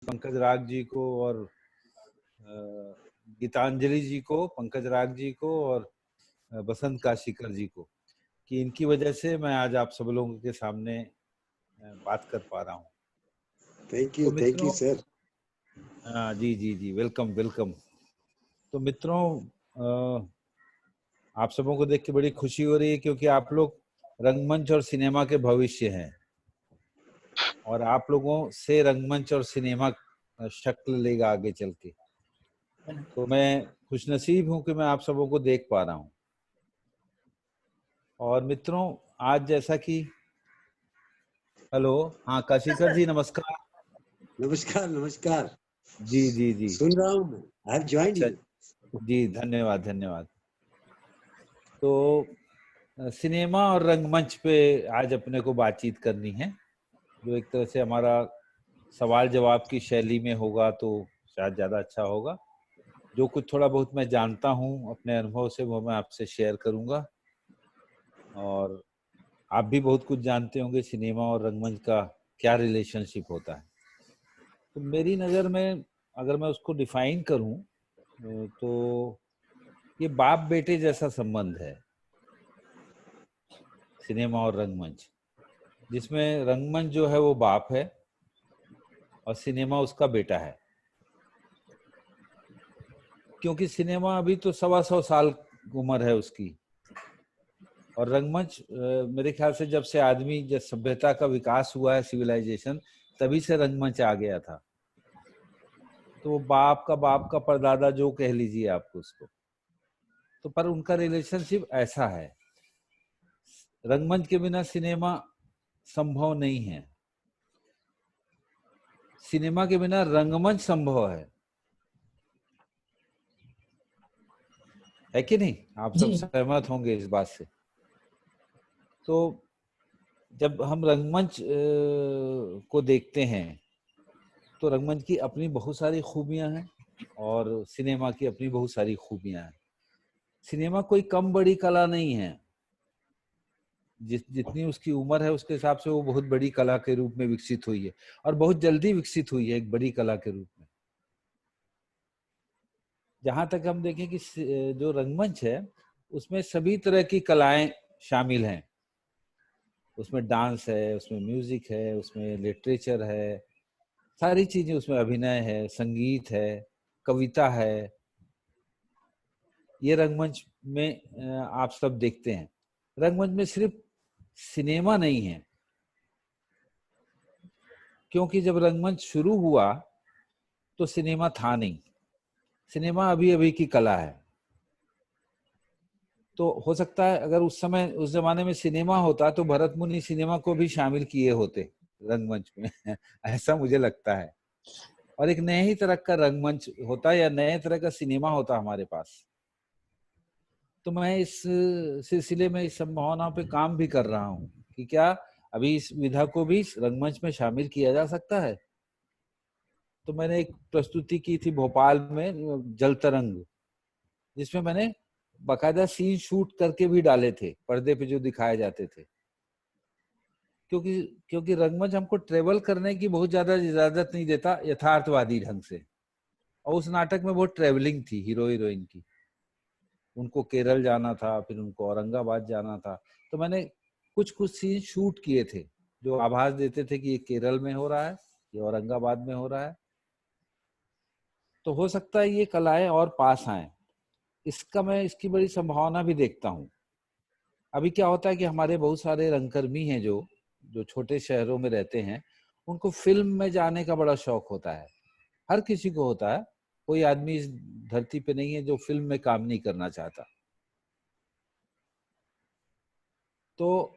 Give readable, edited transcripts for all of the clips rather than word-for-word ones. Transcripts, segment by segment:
पंकज राग जी को और गीतांजलि जी को, पंकज राग जी को और बसंत काशीकर जी को, कि इनकी वजह से मैं आज आप सब लोगों के सामने बात कर पा रहा हूँ। थैंक तो यू मित्रों, सर। जी जी जी, वेलकम वेलकम। तो मित्रों, आप सबों को देख के बड़ी खुशी हो रही है, क्योंकि आप लोग रंगमंच और सिनेमा के भविष्य हैं, और आप लोगों से रंगमंच और सिनेमा शक्ल लेगा आगे चल के। तो मैं खुशनसीब हूं कि मैं आप सबों को देख पा रहा हूं। और मित्रों, आज जैसा कि हेलो, हाँ काशीकर जी नमस्कार। नमस्कार नमस्कार। जी जी जी, सुन रहा हूँ मैं। आई हैव जॉइंड अच्छा यू। जी, धन्यवाद धन्यवाद। तो सिनेमा और रंगमंच पे आज अपने को बातचीत करनी है, जो एक तरह से हमारा सवाल जवाब की शैली में होगा तो शायद ज़्यादा अच्छा होगा। जो कुछ थोड़ा बहुत मैं जानता हूँ अपने अनुभव से, वो मैं आपसे शेयर करूँगा, और आप भी बहुत कुछ जानते होंगे सिनेमा और रंगमंच का क्या रिलेशनशिप होता है। तो मेरी नज़र में अगर मैं उसको डिफाइन करूं, तो ये बाप बेटे जैसा संबंध है सिनेमा और रंगमंच, जिसमें रंगमंच जो है वो बाप है और सिनेमा उसका बेटा है। क्योंकि सिनेमा अभी तो 125 साल उम्र है उसकी, और रंगमंच मेरे ख्याल से जब से आदमी, जब सभ्यता का विकास हुआ है, सिविलाइजेशन, तभी से रंगमंच आ गया था। तो बाप का परदादा जो कह लीजिए आप उसको, तो पर उनका रिलेशनशिप ऐसा है। रंगमंच के बिना सिनेमा संभव नहीं है, सिनेमा के बिना रंगमंच संभव है कि नहीं? आप सब सहमत होंगे इस बात से। तो जब हम रंगमंच को देखते हैं, तो रंगमंच की अपनी बहुत सारी खूबियां हैं और सिनेमा की अपनी बहुत सारी खूबियां हैं। सिनेमा कोई कम बड़ी कला नहीं है, जितनी उसकी उम्र है उसके हिसाब से वो बहुत बड़ी कला के रूप में विकसित हुई है, और बहुत जल्दी विकसित हुई है एक बड़ी कला के रूप में। जहां तक हम देखें कि जो रंगमंच है उसमें सभी तरह की कलाएं शामिल हैं। उसमें डांस है, उसमें म्यूजिक है, उसमें लिटरेचर है, सारी चीजें उसमें, अभिनय है, संगीत है, कविता है। ये रंगमंच में आप सब देखते हैं। रंगमंच में सिर्फ सिनेमा नहीं है, क्योंकि जब रंगमंच शुरू हुआ तो सिनेमा था नहीं, सिनेमा अभी अभी की कला है। तो हो सकता है अगर उस समय, उस जमाने में सिनेमा होता तो भरत मुनि सिनेमा को भी शामिल किए होते रंगमंच में ऐसा मुझे लगता है, और एक नए ही तरह का रंगमंच होता या नए तरह का सिनेमा होता हमारे पास। तो मैं इस सिलसिले में इस संभावना पे काम भी कर रहा हूँ कि क्या अभी इस विधा को भी रंगमंच में शामिल किया जा सकता है। तो मैंने एक प्रस्तुति की थी भोपाल में, जल तरंग, जिसमें मैंने बाकायदा सीन शूट करके भी डाले थे पर्दे पे जो दिखाए जाते थे। क्योंकि क्योंकि रंगमंच हमको ट्रेवल करने की बहुत ज्यादा इजाजत नहीं देता यथार्थवादी ढंग से, और उस नाटक में बहुत ट्रेवलिंग थी हीरो हीरोइन की। उनको केरल जाना था, फिर उनको औरंगाबाद जाना था। तो मैंने कुछ कुछ सीन शूट किए थे जो आभास देते थे कि ये केरल में हो रहा है, ये औरंगाबाद में हो रहा है। तो हो सकता है ये कलाएं और पास आए, मैं इसकी बड़ी संभावना भी देखता हूँ। अभी क्या होता है कि हमारे बहुत सारे रंगकर्मी हैं जो जो छोटे शहरों में रहते हैं, उनको फिल्म में जाने का बड़ा शौक होता है। हर किसी को होता है, कोई आदमी इस धरती पे नहीं है जो फिल्म में काम नहीं करना चाहता। तो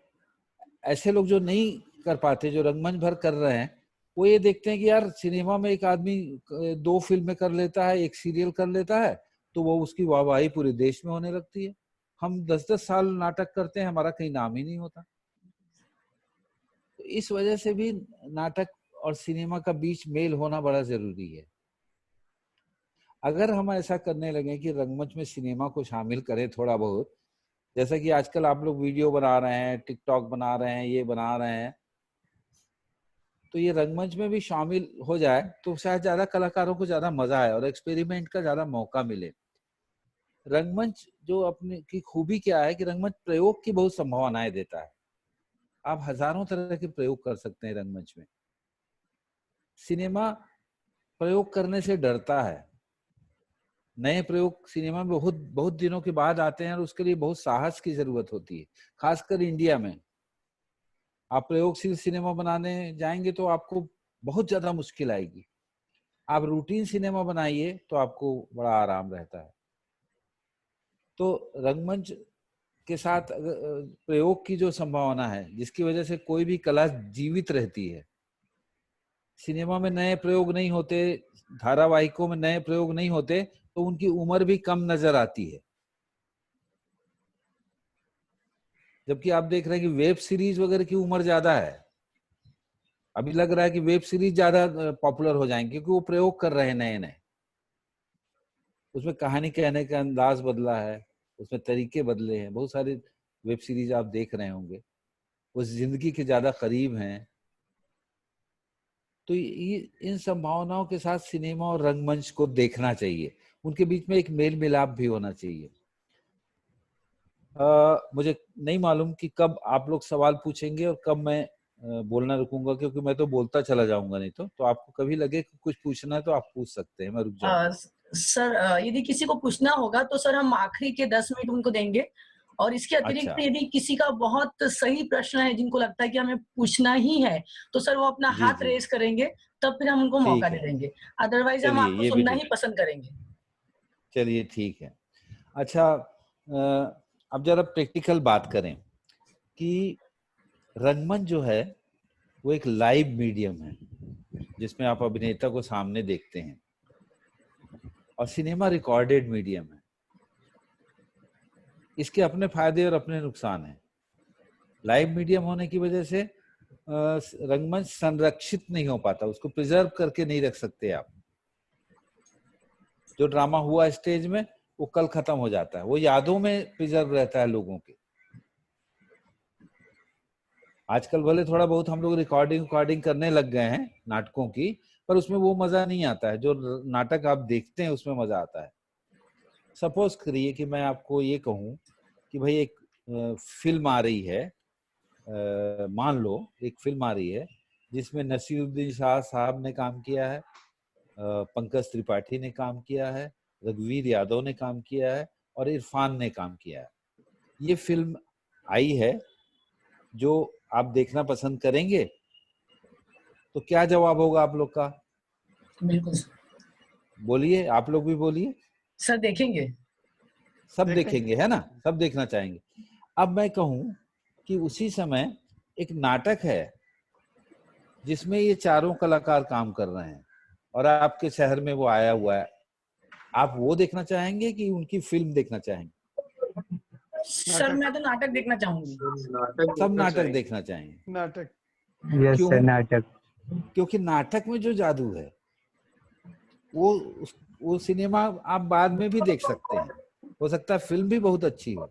ऐसे लोग जो नहीं कर पाते, जो रंगमंच भर कर रहे हैं, वो ये देखते हैं कि यार सिनेमा में एक आदमी 2 फिल्में कर लेता है, एक सीरियल कर लेता है, तो वो उसकी वाहवाही पूरे देश में होने लगती है। हम 10-10 साल नाटक करते हैं, हमारा कहीं नाम ही नहीं होता। तो इस वजह से भी नाटक और सिनेमा का बीच मेल होना बड़ा जरूरी है। अगर हम ऐसा करने लगे कि रंगमंच में सिनेमा को शामिल करें थोड़ा बहुत, जैसा कि आजकल आप लोग वीडियो बना रहे हैं, टिकटॉक बना रहे हैं, ये बना रहे हैं, तो ये रंगमंच में भी शामिल हो जाए तो शायद ज्यादा कलाकारों को ज्यादा मजा आए और एक्सपेरिमेंट का ज्यादा मौका मिले। रंगमंच जो अपनी की खूबी क्या है कि रंगमंच प्रयोग की बहुत संभावनाएं देता है। आप हजारों तरह के प्रयोग कर सकते हैं रंगमंच में। सिनेमा प्रयोग करने से डरता है। नए प्रयोग सिनेमा में बहुत बहुत दिनों के बाद आते हैं और उसके लिए बहुत साहस की जरूरत होती है, खासकर इंडिया में। आप प्रयोगशील सिनेमा बनाने जाएंगे तो आपको बहुत ज्यादा मुश्किल आएगी। आप रूटीन सिनेमा बनाइए तो आपको बड़ा आराम रहता है। तो रंगमंच के साथ प्रयोग की जो संभावना है, जिसकी वजह से कोई भी कला जीवित रहती है। सिनेमा में नए प्रयोग नहीं होते, धारावाहिकों में नए प्रयोग नहीं होते, तो उनकी उम्र भी कम नजर आती है। जबकि आप देख रहे हैं कि वेब सीरीज वगैरह की उम्र ज्यादा है। अभी लग रहा है कि वेब सीरीज ज्यादा पॉपुलर हो जाएंगे क्योंकि वो प्रयोग कर रहे हैं नए नए। उसमें कहानी कहने का अंदाज बदला है, उसमें तरीके बदले हैं। बहुत सारे वेब सीरीज आप देख रहे होंगे, वो जिंदगी के ज्यादा करीब हैं। तो ये इन संभावनाओं के साथ सिनेमा और रंगमंच को देखना चाहिए। उनके बीच में एक मेल मिलाप भी होना चाहिए। मुझे नहीं मालूम कि कब आप लोग सवाल पूछेंगे और कब मैं बोलना रुकूंगा, क्योंकि मैं तो बोलता चला जाऊंगा नहीं तो आपको कभी लगे कि कुछ पूछना है तो आप पूछ सकते हैं, मैं रुक जाऊंगा। सर यदि किसी को पूछना होगा तो सर हम आखिरी के 10 मिनट उनको देंगे, और इसके अतिरिक्त अच्छा। यदि किसी का बहुत सही प्रश्न है जिनको लगता है कि हमें पूछना ही है, तो सर वो अपना जी हाथ जी, रेस करेंगे, तब फिर हम उनको मौका ठीक दे है। देंगे। अदरवाइज हम चलिए आपको ये भी सुनना ही ठीक, पसंद करेंगे। चलिए ठीक है। अच्छा, अब जरा प्रैक्टिकल बात करें कि रंगमंच जो है वो एक लाइव मीडियम है जिसमें आप अभिनेता को सामने देखते हैं, और सिनेमा रिकॉर्डेड मीडियम है। इसके अपने फायदे और अपने नुकसान हैं। लाइव मीडियम होने की वजह से रंगमंच संरक्षित नहीं हो पाता, उसको प्रिजर्व करके नहीं रख सकते आप। जो ड्रामा हुआ स्टेज में वो कल खत्म हो जाता है, वो यादों में प्रिजर्व रहता है लोगों के। आजकल भले थोड़ा बहुत हम लोग रिकॉर्डिंग करने लग गए हैं नाटकों की, पर उसमें वो मजा नहीं आता है जो नाटक आप देखते हैं उसमें मजा आता है। सपोज करिए कि मैं आपको ये कहूं कि भाई एक फिल्म आ रही है, मान लो एक फिल्म आ रही है जिसमें नसीरुद्दीन शाह साहब ने काम किया है, पंकज त्रिपाठी ने काम किया है, रघुवीर यादव ने काम किया है और इरफान ने काम किया है। ये फिल्म आई है जो आप देखना पसंद करेंगे, तो क्या जवाब होगा आप लोग का? बिल्कुल बोलिए, आप लोग भी बोलिए। सर, देखेंगे। सब देखेंगे, है ना, सब देखना चाहेंगे। अब मैं कहूं कि उसी समय एक नाटक है जिसमें ये चारों कलाकार काम कर रहे हैं और आपके शहर में वो आया हुआ है, आप वो देखना चाहेंगे कि उनकी फिल्म देखना चाहेंगे? सर मैं तो नाटक देखना चाहूंगी। सब नाटक देखना चाहेंगे। नाटक। यस क्यों? सर, नाटक। क्योंकि नाटक में जो जादू है वो सिनेमा आप बाद में भी देख सकते हैं। हो सकता है फिल्म भी बहुत अच्छी हो,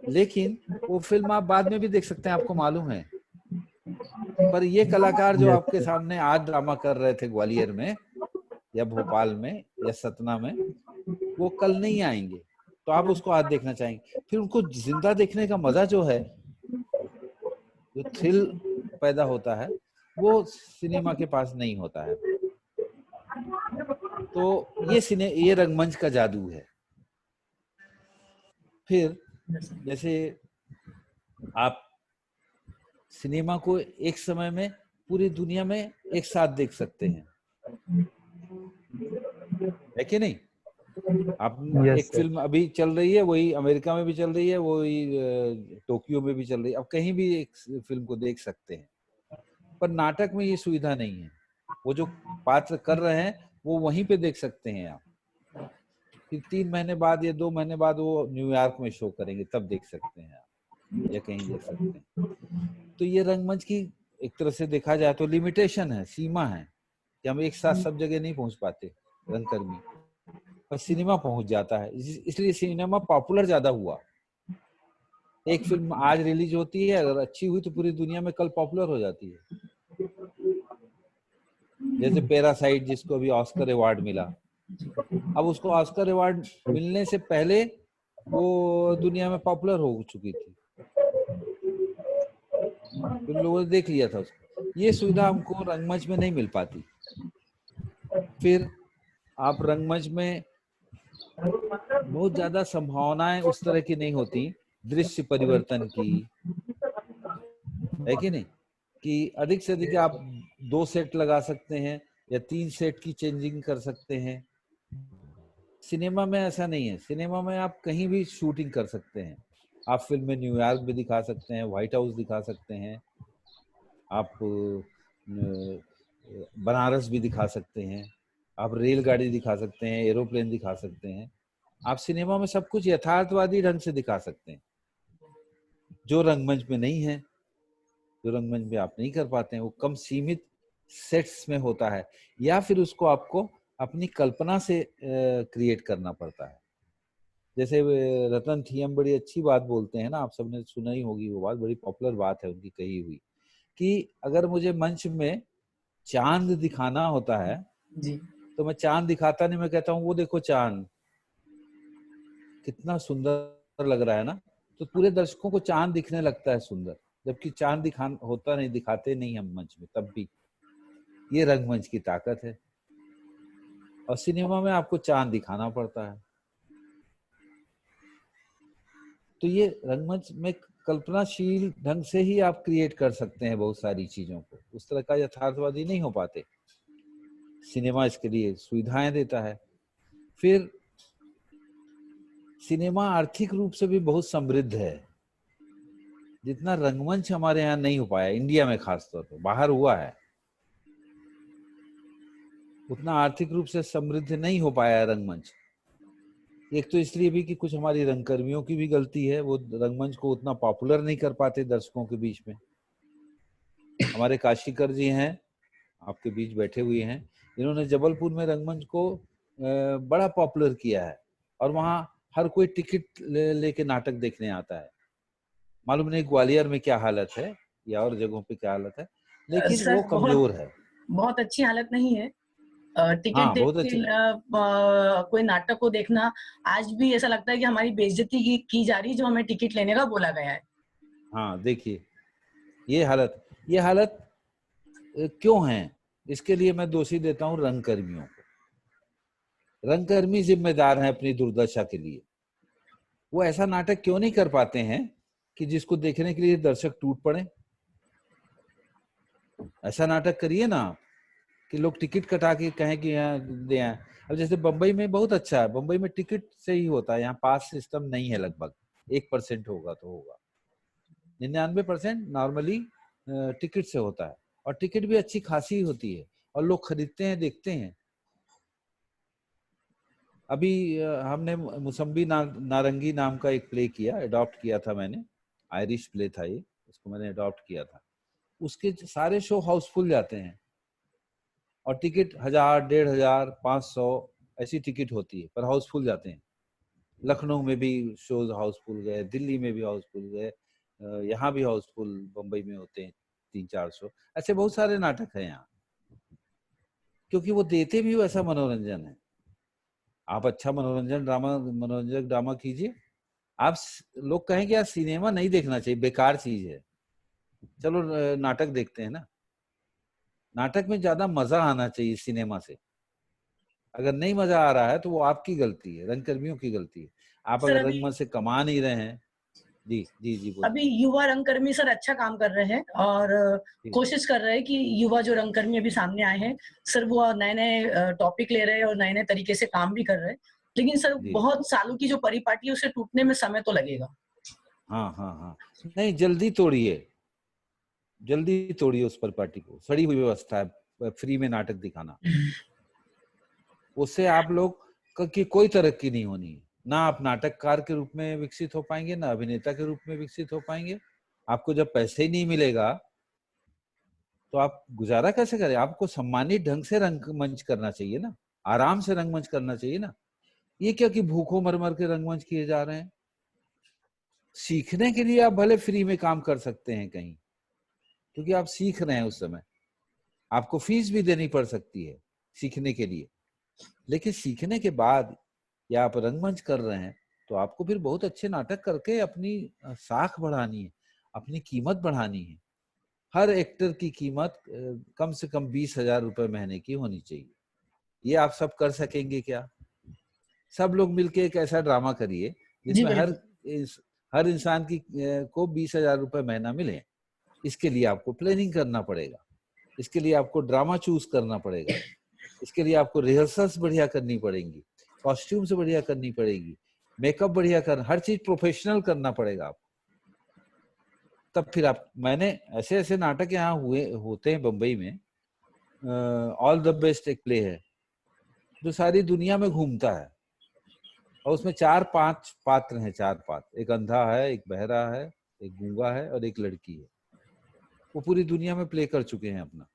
लेकिन वो फिल्म आप बाद में भी देख सकते हैं, आपको मालूम है। पर ये कलाकार जो आपके सामने आज ड्रामा कर रहे थे ग्वालियर में या भोपाल में या सतना में, वो कल नहीं आएंगे, तो आप उसको आज देखना चाहेंगे। फिर उनको जिंदा देखने का मजा जो है, जो थ्रिल पैदा होता है, वो सिनेमा के पास नहीं होता है। तो ये रंगमंच का जादू है। फिर जैसे आप सिनेमा को एक समय में पूरी दुनिया में एक साथ देख सकते हैं, है कि नहीं? आप Yes, एक sir. फिल्म अभी चल रही है, वही अमेरिका में भी चल रही है, वही टोक्यो में भी चल रही है, आप कहीं भी एक फिल्म को देख सकते हैं। पर नाटक में ये सुविधा नहीं है। वो जो पात्र कर रहे हैं वो वहीं पे देख सकते हैं आप। फिर 3 महीने बाद या 2 महीने बाद वो न्यूयॉर्क में शो करेंगे, तब देख सकते हैं आप, या कहीं देख सकते हैं। तो ये रंगमंच की एक तरह से देखा जाए तो लिमिटेशन है, सीमा है कि हम एक साथ सब जगह नहीं पहुंच पाते रंगकर्मी, पर सिनेमा पहुंच जाता है। इसलिए सिनेमा पॉपुलर ज्यादा हुआ। एक फिल्म आज रिलीज होती है, अगर अच्छी हुई तो पूरी दुनिया में कल पॉपुलर हो जाती है। जैसे पैरासाइट, जिसको अभी ऑस्कर अवार्ड मिला। अब उसको ऑस्कर अवार्ड मिलने से पहले वो दुनिया में पॉपुलर हो चुकी थी, तो लोगों ने देख लिया था उसको। ये सुविधा हमको रंगमंच में नहीं मिल पाती। फिर आप रंगमंच में बहुत ज्यादा संभावनाएं उस तरह की नहीं होती, दृश्य परिवर्तन की, है कि नहीं, कि अधिक से अधिक आप 2 सेट लगा सकते हैं या 3 सेट की चेंजिंग कर सकते हैं। सिनेमा में ऐसा नहीं है। सिनेमा में आप कहीं भी शूटिंग कर सकते हैं। आप फिल्म में न्यूयॉर्क भी दिखा सकते हैं, व्हाइट हाउस दिखा सकते हैं, आप बनारस भी दिखा सकते हैं, आप रेलगाड़ी दिखा सकते हैं, एरोप्लेन दिखा सकते हैं। आप सिनेमा में सब कुछ यथार्थवादी ढंग से दिखा सकते हैं, जो रंगमंच में नहीं है, जो रंगमंच में आप नहीं कर पाते हैं। वो कम सीमित सेट्स में होता है, या फिर उसको आपको अपनी कल्पना से क्रिएट करना पड़ता है। जैसे रतन थियम बड़ी अच्छी बात बोलते हैं ना, आप सबने सुना ही होगी, वो बात बड़ी पॉपुलर बात है उनकी कही हुई, कि अगर मुझे मंच में चांद दिखाना होता है जी तो मैं चांद दिखाता नहीं, मैं कहता हूँ वो देखो चांद कितना सुंदर लग रहा है ना, तो पूरे दर्शकों को चांद दिखने लगता है सुंदर, जबकि चांद दिखा होता नहीं, दिखाते नहीं हम मंच में तब भी। ये रंगमंच की ताकत है। और सिनेमा में आपको चांद दिखाना पड़ता है। तो ये रंगमंच में कल्पनाशील ढंग से ही आप क्रिएट कर सकते हैं बहुत सारी चीजों को, उस तरह का यथार्थवादी नहीं हो पाते। सिनेमा इसके लिए सुविधाएं देता है। फिर सिनेमा आर्थिक रूप से भी बहुत समृद्ध है। जितना रंगमंच हमारे यहाँ नहीं हो पाया, इंडिया में खासतौर पर, बाहर हुआ है, उतना आर्थिक रूप से समृद्ध नहीं हो पाया है रंगमंच। एक तो इसलिए भी कि कुछ हमारी रंगकर्मियों की भी गलती है, वो रंगमंच को उतना पॉपुलर नहीं कर पाते दर्शकों के बीच में। हमारे काशीकर जी हैं, आपके बीच बैठे हुए हैं, इन्होंने जबलपुर में रंगमंच को बड़ा पॉपुलर किया है, और वहाँ हर कोई टिकट लेके नाटक देखने आता है। मालूम नहीं ग्वालियर में क्या हालत है या और जगहों पे क्या हालत है, लेकिन सर वो कमजोर है। बहुत अच्छी हालत नहीं है। टिकट हाँ, देख बहुत के अच्छी। कोई नाटक को देखना आज भी ऐसा लगता है कि हमारी बेइज्जती की जा रही है, जो हमें टिकट लेने का बोला गया है। हाँ, देखिए ये हालत क्यों है, इसके लिए मैं दोषी देता हूँ रंगकर्मियों को। रंगकर्मी जिम्मेदार हैं अपनी दुर्दशा के लिए। वो ऐसा नाटक क्यों नहीं कर पाते हैं कि जिसको देखने के लिए दर्शक टूट पड़े। ऐसा नाटक करिए ना आप कि लोग टिकट कटा के कहें कि यहाँ दे आए। अब जैसे बम्बई में बहुत अच्छा है, बम्बई में टिकट से ही होता है, यहाँ पास सिस्टम नहीं है, लगभग 1% होगा तो होगा, 99% नॉर्मली टिकट से होता है, और टिकट भी अच्छी खासी होती है और लोग खरीदते हैं, देखते हैं। अभी हमने मुसम्बी नारंगी नाम का एक प्ले किया, अडॉप्ट किया था मैंने, आयरिश प्ले था ये, उसको मैंने अडॉप्ट किया था। उसके सारे शो हाउसफुल जाते हैं, और टिकट 1000, 1500, 500 ऐसी टिकट होती है, पर हाउसफुल जाते हैं। लखनऊ में भी शोज हाउसफुल गए, दिल्ली में भी हाउसफुल गए, यहाँ भी हाउसफुल, बम्बई में होते हैं 300-400। ऐसे बहुत सारे नाटक हैं यहाँ, क्योंकि वो देते भी वैसा मनोरंजन है। आप अच्छा मनोरंजक ड्रामा कीजिए। आप लोग कहेंगे यार सिनेमा नहीं देखना चाहिए, बेकार चीज है, चलो नाटक देखते हैं ना। नाटक में ज्यादा मजा आना चाहिए सिनेमा से। अगर नहीं मजा आ रहा है तो वो आपकी गलती है, रंगकर्मियों की गलती है। आप सर अगर अभी रंगमंच से कमा नहीं रहे हैं। जी जी जी, बोलिए। अभी युवा रंगकर्मी सर अच्छा काम कर रहे हैं, और जी कोशिश कर रहे हैं कि युवा जो रंगकर्मी अभी सामने आए हैं सर, वो नए नए टॉपिक ले रहे हैं और नए नए तरीके से काम भी कर रहे हैं। लेकिन सर जी, बहुत सालों की जो परिपाटी है उसे टूटने में समय तो लगेगा। हाँ हाँ हाँ, नहीं जल्दी तोड़िए उस पर पार्टी को। सड़ी हुई व्यवस्था है फ्री में नाटक दिखाना, उससे आप लोग की कोई तरक्की नहीं होनी है। ना आप नाटककार के रूप में विकसित हो पाएंगे, ना अभिनेता के रूप में विकसित हो पाएंगे। आपको जब पैसे ही नहीं मिलेगा तो आप गुजारा कैसे करें। आपको सम्मानित ढंग से रंगमंच करना चाहिए ना, आराम से रंगमंच करना चाहिए ना। ये क्या कि भूखों मर मर के रंगमंच किए जा रहे हैं। सीखने के लिए आप भले फ्री में काम कर सकते हैं कहीं, क्योंकि आप सीख रहे हैं उस समय, आपको फीस भी देनी पड़ सकती है सीखने के लिए, लेकिन सीखने के बाद या आप रंगमंच कर रहे हैं तो आपको फिर बहुत अच्छे नाटक करके अपनी साख बढ़ानी है, अपनी कीमत बढ़ानी है। हर एक्टर की कीमत कम से कम 20,000 रुपए महीने की होनी चाहिए। ये आप सब कर सकेंगे क्या? सब लोग मिलके एक ऐसा ड्रामा करिए जी जिसमें बिल्कुल। हर इंसान की को 20,000 रुपए महीना मिले। इसके लिए आपको प्लानिंग करना पड़ेगा, इसके लिए आपको ड्रामा चूज करना पड़ेगा, इसके लिए आपको रिहर्सल्स बढ़िया करनी पड़ेंगी, कॉस्ट्यूम्स बढ़िया करनी पड़ेगी, मेकअप बढ़िया करना, हर चीज प्रोफेशनल करना पड़ेगा आपको। तब फिर आप, मैंने ऐसे ऐसे नाटक यहाँ होते हैं बम्बई में। ऑल द बेस्ट एक प्ले है जो सारी दुनिया में घूमता है और उसमें 4-5 पात्र हैं, 4 पात्र, एक अंधा है, एक बहरा है, एक गूंगा है और एक लड़की है। वो पूरी दुनिया में प्ले कर चुके हैं अपना,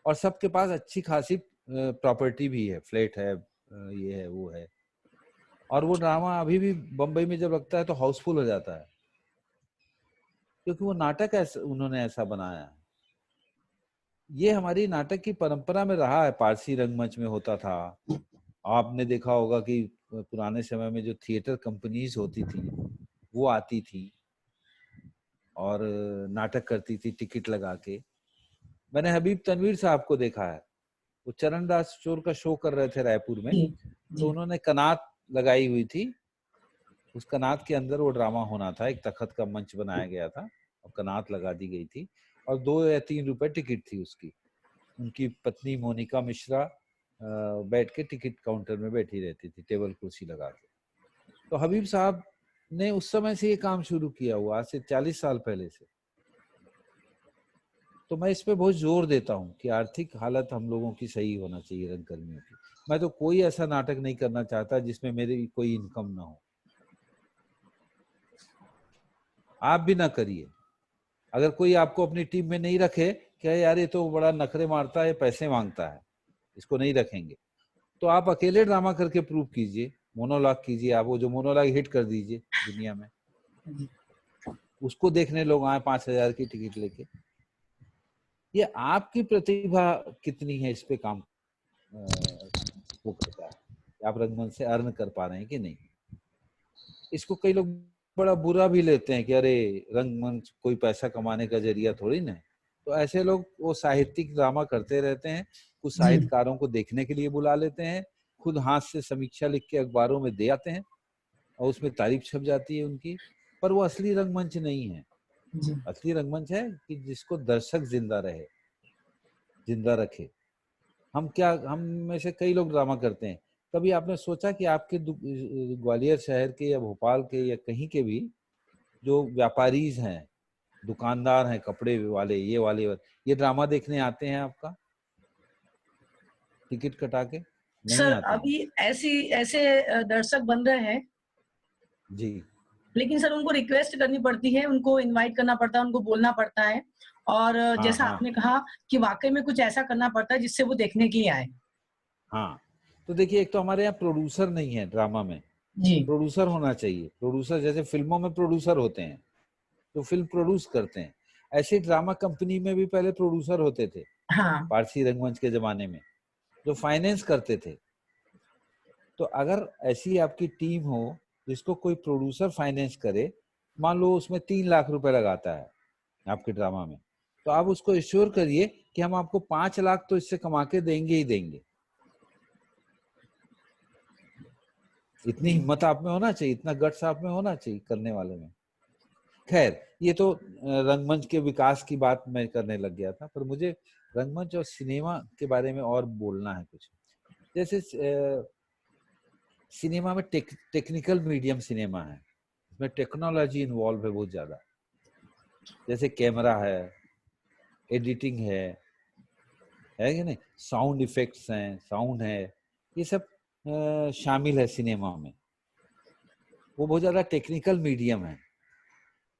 और सबके पास अच्छी खासी प्रॉपर्टी भी है, फ्लैट है, ये है वो है, और वो ड्रामा अभी भी बम्बई में जब लगता है तो हाउसफुल हो जाता है, क्योंकि वो नाटक ऐसा उन्होंने ऐसा बनाया है। ये हमारी नाटक की परंपरा में रहा है, पारसी रंगमंच में होता था। आपने देखा होगा कि पुराने समय में जो थिएटर कंपनीज होती थी वो आती थी और नाटक करती थी टिकट लगा के। मैंने हबीब तनवीर साहब को देखा है, वो चरणदास चोर का शो कर रहे थे रायपुर में, जी तो जी उन्होंने कनात लगाई हुई थी। उस कनात के अंदर वो ड्रामा होना था, एक तखत का मंच बनाया गया था और कनात लगा दी गई थी और 2 या 3 रुपए टिकट थी उसकी। उनकी पत्नी मोनिका मिश्रा बैठ के टिकट काउंटर में बैठी रहती थी, टेबल कुर्सी लगा के। तो हबीब साहब ने उस समय से ये काम शुरू किया हुआ, आज से 40 साल पहले से। तो मैं इस पे बहुत जोर देता हूँ कि आर्थिक हालत हम लोगों की सही होना चाहिए, रंगकर्मियों की। मैं तो कोई ऐसा नाटक नहीं करना चाहता जिसमें मेरी कोई इनकम ना हो। आप भी ना करिए। अगर कोई आपको अपनी टीम में नहीं रखे, क्या यार ये तो बड़ा नखरे मारता है, पैसे मांगता है, इसको नहीं रखेंगे, तो आप अकेले ड्रामा करके प्रूव कीजिए, मोनोलॉग कीजिए। आप वो जो मोनोलॉग हिट कर दीजिए दुनिया में, जी। उसको देखने लोग आए 5,000 की टिकट लेके। ये आपकी प्रतिभा कितनी है इस पे काम वो करता है कि आप रंगमंच से अर्न कर पा रहे हैं कि नहीं। इसको कई लोग बड़ा बुरा भी लेते हैं कि अरे रंगमंच कोई पैसा कमाने का जरिया थोड़ी ना है। तो ऐसे लोग वो साहित्यिक ड्रामा करते रहते हैं, कुछ जी साहित्यकारों को देखने के लिए बुला लेते हैं, खुद हाथ से समीक्षा लिख के अखबारों में दे आते हैं और उसमें तारीफ छप जाती है उनकी। पर वो असली रंगमंच नहीं है। जी असली रंगमंच है कि जिसको दर्शक जिंदा रहे, जिंदा रखे। हम में से कई लोग ड्रामा करते हैं। कभी आपने सोचा कि आपके ग्वालियर शहर के या भोपाल के या कहीं के भी जो व्यापारीज हैं, दुकानदार हैं, कपड़े वाले, ये ड्रामा देखने आते हैं आपका टिकट कटा के? नहीं सर आते हैं। अभी ऐसे दर्शक बन रहे हैं, जी लेकिन सर उनको रिक्वेस्ट करनी पड़ती है, उनको इनवाइट करना पड़ता है, उनको बोलना पड़ता है, और हाँ जैसा हाँ आपने कहा कि वाकई में कुछ ऐसा करना पड़ता है जिससे वो देखने के लिए आए। हाँ। तो देखिए, एक तो हमारे यहाँ प्रोड्यूसर नहीं है ड्रामा में। जी प्रोड्यूसर होना चाहिए। प्रोड्यूसर जैसे फिल्मों में प्रोड्यूसर होते हैं जो फिल्म प्रोड्यूस करते हैं, ऐसे ड्रामा कंपनी में भी पहले प्रोड्यूसर होते थे हाँ पारसी रंगमंच के जमाने में, जो फाइनेंस करते थे। तो अगर ऐसी आपकी टीम हो जिसको कोई प्रोड्यूसर फाइनेंस करे, मान लो उसमें 3 लाख रुपए लगाता है आपके ड्रामा में, तो आप उसको एश्योर करिए कि हम आपको 5 लाख तो इससे कमा के देंगे ही देंगे। इतनी जी हिम्मत आप में होना चाहिए, इतना गट्स आप में होना चाहिए करने वाले में। खैर, ये तो रंगमंच के विकास की बात मैं करने लग गया था, पर मुझे रंगमंच और सिनेमा के बारे में और बोलना है कुछ। जैसे सिनेमा में टेक्निकल मीडियम सिनेमा है, इसमें टेक्नोलॉजी इन्वॉल्व है बहुत ज्यादा। जैसे कैमरा है, एडिटिंग है कि नहीं, साउंड इफेक्ट्स हैं, साउंड है, ये सब शामिल है सिनेमा में। वो बहुत ज्यादा टेक्निकल मीडियम है,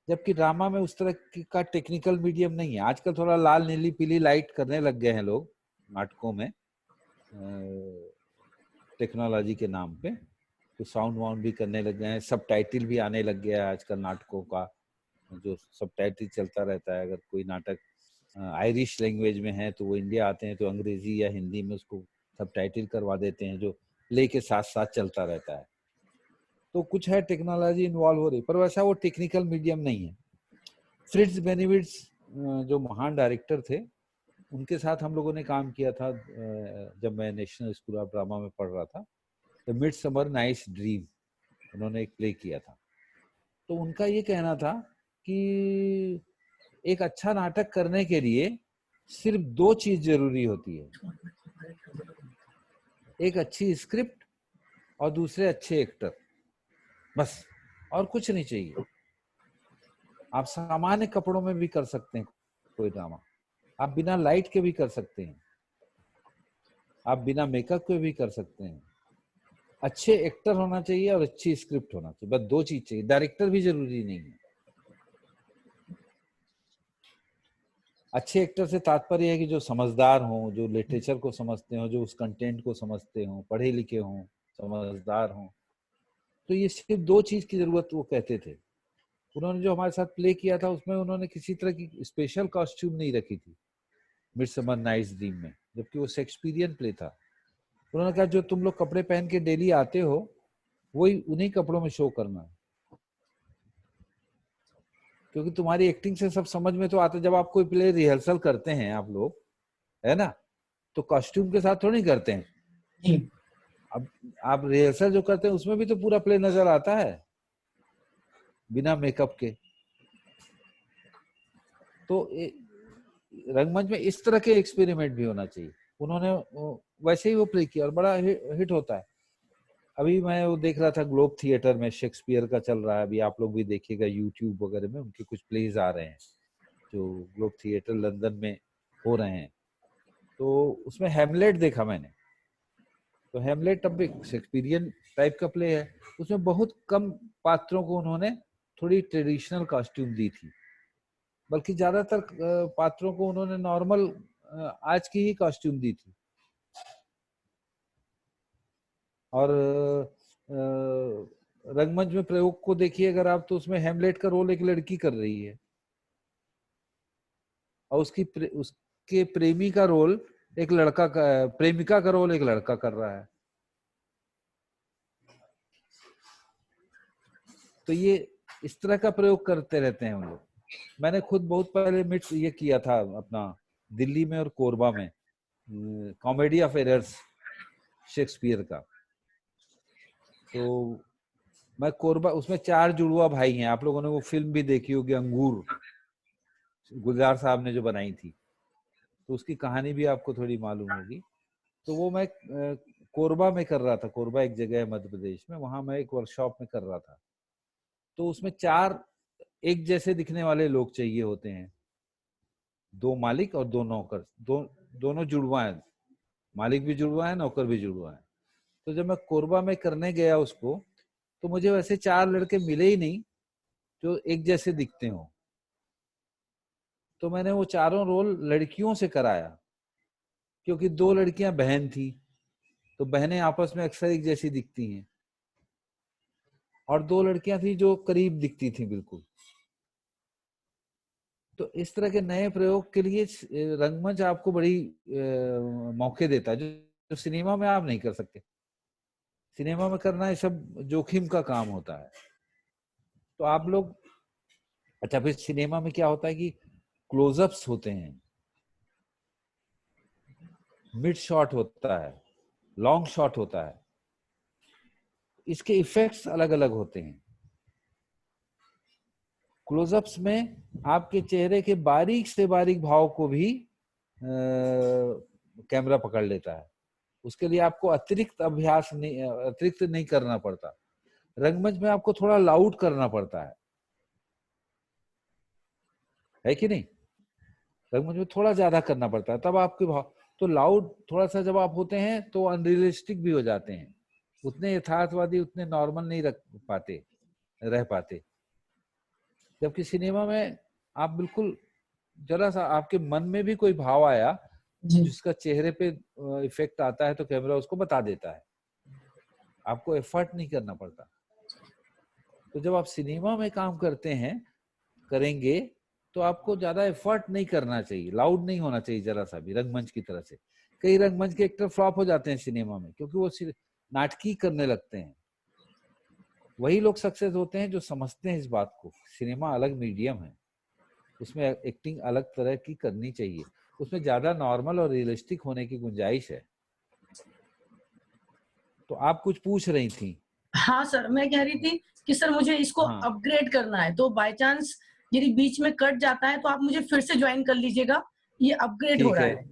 जबकि ड्रामा में उस तरह का टेक्निकल मीडियम नहीं है। आजकल थोड़ा लाल नीली पीली लाइट करने लग गए हैं लोग नाटकों में टेक्नोलॉजी के नाम पे, तो साउंड वाउंड भी करने लग गए हैं, सब टाइटिल भी आने लग गया है आजकल नाटकों का, जो सब टाइटिल चलता रहता है अगर कोई नाटक आयरिश लैंग्वेज में है तो वो इंडिया आते हैं तो अंग्रेजी या हिंदी में उसको सबटाइटल करवा देते हैं, जो प्ले के साथ साथ चलता रहता है। तो कुछ है टेक्नोलॉजी इन्वॉल्व हो रही, पर वैसा वो टेक्निकल मीडियम नहीं है। फ्रिट्ज बेनिविट्स जो महान डायरेक्टर थे, उनके साथ हम लोगों ने काम किया था जब मैं नेशनल स्कूल ऑफ ड्रामा में पढ़ रहा था। द मिडसमर नाइट्स ड्रीम उन्होंने एक प्ले किया था। तो उनका ये कहना था कि एक अच्छा नाटक करने के लिए सिर्फ 2 चीज जरूरी होती है, एक अच्छी स्क्रिप्ट और दूसरे अच्छे एक्टर, बस, और कुछ नहीं चाहिए। आप सामान्य कपड़ों में भी कर सकते हैं कोई ड्रामा, आप बिना लाइट के भी कर सकते हैं, आप बिना मेकअप के भी कर सकते हैं। अच्छे एक्टर होना चाहिए और अच्छी स्क्रिप्ट होना चाहिए, बस 2 चीज चाहिए। डायरेक्टर भी जरूरी नहीं है। अच्छे एक्टर से तात्पर्य है कि जो समझदार हों, जो लिटरेचर को समझते हो, जो उस कंटेंट को समझते हों, पढ़े लिखे हों, समझदार हों। तो ये सिर्फ 2 चीज की जरूरत वो कहते थे। उन्होंने जो हमारे साथ प्ले किया था उसमें उन्होंने किसी तरह की स्पेशल कॉस्ट्यूम नहीं रखी थी मिडसमर नाइट्स ड्रीम में, जबकि वो शेक्सपियरियन प्ले था। उन्होंने कहा जो तुम लोग कपड़े पहन के डेली आते हो वही उन्हीं कपड़ों में शो करना है, क्योंकि तुम्हारी एक्टिंग से सब समझ में तो आता। जब आप कोई प्ले रिहर्सल करते हैं आप लोग, है ना, तो कॉस्ट्यूम के साथ थोड़ी करते हैं। जी। अब आप रिहर्सल जो करते हैं उसमें भी तो पूरा प्ले नजर आता है बिना मेकअप के। तो रंगमंच में इस तरह के एक्सपेरिमेंट भी होना चाहिए। उन्होंने वैसे ही वो प्ले किया और बड़ा हिट होता है। अभी मैं वो देख रहा था ग्लोब थिएटर में शेक्सपियर का चल रहा है, अभी आप लोग भी देखिएगा यूट्यूब वगैरह में उनके कुछ प्लेज आ रहे हैं जो ग्लोब थिएटर लंदन में हो रहे हैं। तो उसमें हैमलेट देखा मैंने। तो हैमलेट अब एक शेक्सपियरियन टाइप का प्ले है, उसमें बहुत कम पात्रों को उन्होंने थोड़ी ट्रेडिशनल कॉस्ट्यूम दी थी, बल्कि ज्यादातर पात्रों को उन्होंने नॉर्मल आज की ही कॉस्ट्यूम दी थी। और रंगमंच में प्रयोग को देखिए अगर आप, तो उसमें हैमलेट का रोल एक लड़की कर रही है और उसके प्रेमी का रोल एक लड़का का, प्रेमिका का रोल एक लड़का कर रहा है। तो ये इस तरह का प्रयोग करते रहते हैं हम लोग। मैंने खुद बहुत पहले मिट ये किया था अपना दिल्ली में और कोरबा में, कॉमेडी ऑफ एरर्स शेक्सपियर का। तो मैं कोरबा, उसमें 4 जुड़वा भाई हैं, आप लोगों ने वो फिल्म भी देखी होगी अंगूर, गुलजार साहब ने जो बनाई थी, तो उसकी कहानी भी आपको थोड़ी मालूम होगी। तो वो मैं कोरबा में कर रहा था, कोरबा एक जगह है मध्य प्रदेश में, वहां मैं एक वर्कशॉप में कर रहा था। तो उसमें 4 एक जैसे दिखने वाले लोग चाहिए होते हैं, 2 मालिक और 2 नौकर, दोनों जुड़वा हैं, मालिक भी जुड़वा है नौकर भी जुड़वा है। तो जब मैं कोरबा में करने गया उसको, तो मुझे वैसे 4 लड़के मिले ही नहीं जो एक जैसे दिखते हो। तो मैंने वो चारों रोल लड़कियों से कराया, क्योंकि 2 लड़कियां बहन थी, तो बहनें आपस में अक्सर एक जैसी दिखती हैं, और 2 लड़कियां थी जो करीब दिखती थी बिल्कुल। तो इस तरह के नए प्रयोग के लिए रंगमंच आपको बड़ी मौके देता है, जो सिनेमा में आप नहीं कर सकते। सिनेमा में करना ये सब जोखिम का काम होता है। तो आप लोग, अच्छा फिर सिनेमा में क्या होता है कि क्लोजअप्स होते हैं, मिड शॉट होता है, लॉन्ग शॉट होता है, इसके इफेक्ट्स अलग अलग होते हैं। क्लोजअप्स में आपके चेहरे के बारीक से बारीक भाव को भी कैमरा पकड़ लेता है। उसके लिए आपको अतिरिक्त अभ्यास नहीं, अतिरिक्त नहीं करना पड़ता। रंगमंच में आपको थोड़ा लाउड करना पड़ता है कि नहीं? रंगमंच में थोड़ा ज्यादा करना पड़ता है, तब आपके भाव तो लाउड थोड़ा सा जब आप होते हैं तो अनरियलिस्टिक भी हो जाते हैं, उतने यथार्थवादी, उतने नॉर्मल नहीं रह पाते। जबकि सिनेमा में आप बिल्कुल जरा सा आपके मन में भी कोई भाव आया जिसका चेहरे पे इफेक्ट आता है तो कैमरा उसको बता देता है, आपको एफर्ट नहीं करना पड़ता। तो जब आप सिनेमा में काम करेंगे तो आपको ज्यादा एफर्ट नहीं करना चाहिए, लाउड नहीं होना चाहिए जरा सा भी रंगमंच की तरह से। कई रंगमंच के एक्टर फ्लॉप हो जाते हैं सिनेमा में क्योंकि वो नाटकी करने लगते हैं। वही लोग सक्सेस होते हैं जो समझते हैं इस बात को, सिनेमा अलग मीडियम है, उसमें एक्टिंग अलग तरह की करनी चाहिए, उसमें ज्यादा नॉर्मल और रियलिस्टिक होने की गुंजाइश है। तो आप कुछ पूछ रही थी। हाँ सर, मैं कह रही थी कि सर मुझे इसको हाँ अपग्रेड करना है, तो बाय चांस यदि बीच में कट जाता है तो आप मुझे फिर से ज्वाइन कर लीजिएगा, ये अपग्रेड हो ठीक रहा है, है।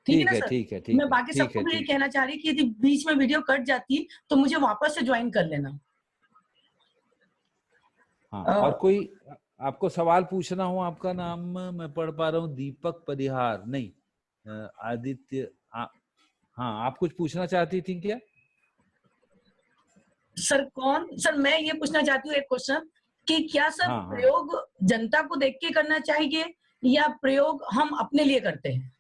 ठीक है ना सर? ठीक है, मैं बाकी ठीक सबको है, भी ये ठीक है। कहना चाह रही कि यदि बीच में वीडियो कट जाती तो मुझे वापस से ज्वाइन कर लेना। हाँ, अ, और कोई आपको सवाल पूछना हो? आपका नाम मैं पढ़ पा रहा हूँ दीपक परिहार, नहीं आदित्य। हाँ, आप कुछ पूछना चाहती थी क्या? सर मैं ये पूछना चाहती हूँ एक क्वेश्चन कि क्या सर हाँ हाँ, प्रयोग जनता को देख के करना चाहिए या प्रयोग हम अपने लिए करते हैं?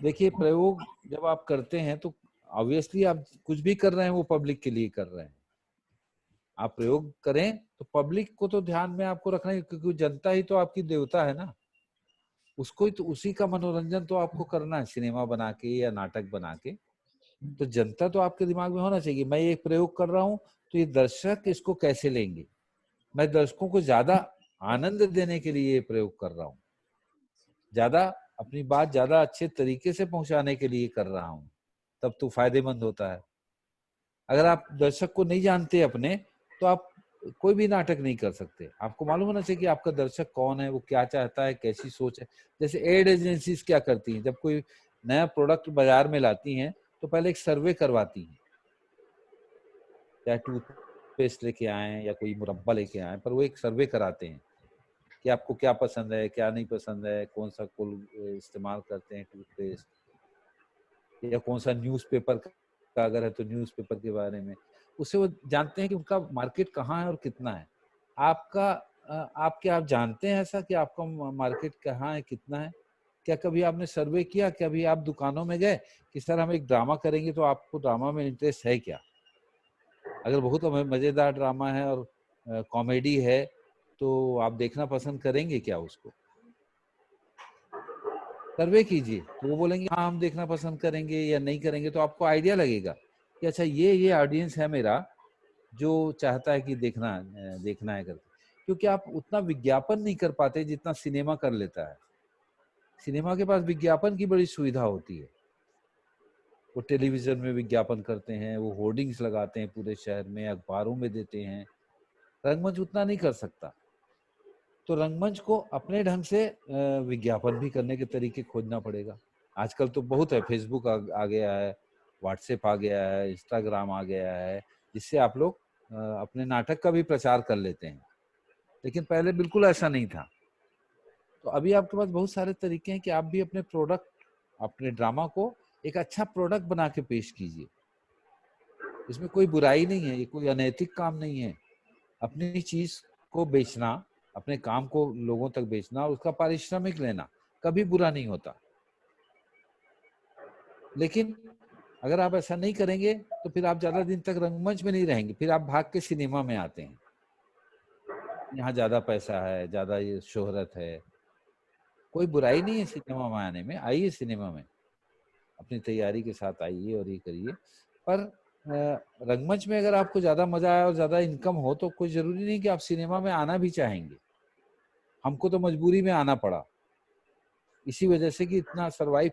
देखिए प्रयोग जब आप करते हैं तो ऑब्वियसली आप कुछ भी कर रहे हैं वो पब्लिक के लिए कर रहे हैं। आप प्रयोग करें तो पब्लिक को तो ध्यान में आपको रखना है क्योंकि जनता ही तो आपकी देवता है ना, उसको ही तो, उसी का मनोरंजन तो आपको करना है सिनेमा बना के या नाटक बना के। तो जनता तो आपके दिमाग में होना चाहिए, मैं ये प्रयोग कर रहा हूँ तो ये दर्शक इसको कैसे लेंगे, मैं दर्शकों को ज्यादा आनंद देने के लिए ये प्रयोग कर रहा हूँ, ज्यादा अपनी बात ज्यादा अच्छे तरीके से पहुंचाने के लिए कर रहा हूँ, तब तो फायदेमंद होता है। अगर आप दर्शक को नहीं जानते अपने तो आप कोई भी नाटक नहीं कर सकते। आपको मालूम होना चाहिए कि आपका दर्शक कौन है, वो क्या चाहता है, कैसी सोच है। जैसे एड एजेंसीज क्या करती हैं, जब कोई नया प्रोडक्ट बाजार में लाती हैं तो पहले एक सर्वे करवाती हैं, चाहे टूथपेस्ट लेके आए या कोई मुरब्बा लेके आए, पर वो एक सर्वे कराते हैं कि आपको क्या पसंद है, क्या नहीं पसंद है, कौन सा कुल इस्तेमाल करते हैं टूथपेस्ट, या कौन सा न्यूज़पेपर का अगर है तो न्यूज़पेपर के बारे में। उससे वो जानते हैं कि उनका मार्केट कहाँ है और कितना है। आपका आप क्या आप जानते हैं ऐसा कि आपका मार्केट कहाँ है, कितना है? क्या कभी आपने सर्वे किया? कभी आप दुकानों में गए कि सर हम एक ड्रामा करेंगे तो आपको ड्रामा में इंटरेस्ट है क्या? अगर बहुत मजेदार ड्रामा है और कॉमेडी है तो आप देखना पसंद करेंगे क्या उसको? सर्वे कीजिए तो वो बोलेंगे हाँ हम देखना पसंद करेंगे या नहीं करेंगे, तो आपको आइडिया लगेगा कि अच्छा ये ऑडियंस है मेरा जो चाहता है कि देखना है करके। क्योंकि आप उतना विज्ञापन नहीं कर पाते जितना सिनेमा कर लेता है। सिनेमा के पास विज्ञापन की बड़ी सुविधा होती है, वो टेलीविजन में विज्ञापन करते हैं, वो होर्डिंग्स लगाते हैं पूरे शहर में, अखबारों में देते हैं। रंगमंच उतना नहीं कर सकता, तो रंगमंच को अपने ढंग से विज्ञापन भी करने के तरीके खोजना पड़ेगा। आजकल तो बहुत है, फेसबुक आ गया है, व्हाट्सएप आ गया है, इंस्टाग्राम आ गया है, जिससे आप लोग अपने नाटक का भी प्रचार कर लेते हैं। लेकिन पहले बिल्कुल ऐसा नहीं था। तो अभी आपके पास बहुत सारे तरीके हैं कि आप भी अपने प्रोडक्ट, अपने ड्रामा को एक अच्छा प्रोडक्ट बना के पेश कीजिए। इसमें कोई बुराई नहीं है, ये कोई अनैतिक काम नहीं है। अपनी चीज को बेचना, अपने काम को लोगों तक बेचना और उसका पारिश्रमिक लेना कभी बुरा नहीं होता। लेकिन अगर आप ऐसा नहीं करेंगे तो फिर आप ज्यादा दिन तक रंगमंच में नहीं रहेंगे, फिर आप भाग के सिनेमा में आते हैं, यहाँ ज्यादा पैसा है, ज्यादा ये शोहरत है। कोई बुराई नहीं है सिनेमा में आने में, आइए सिनेमा में, अपनी तैयारी के साथ आइए और ये करिए। पर रंगमंच में अगर आपको ज्यादा मजा आए और ज्यादा इनकम हो तो कोई जरूरी नहीं कि आप सिनेमा में आना भी चाहेंगे। हमको तो मजबूरी में आना पड़ा, इसी वजह से कि इतना सरवाइव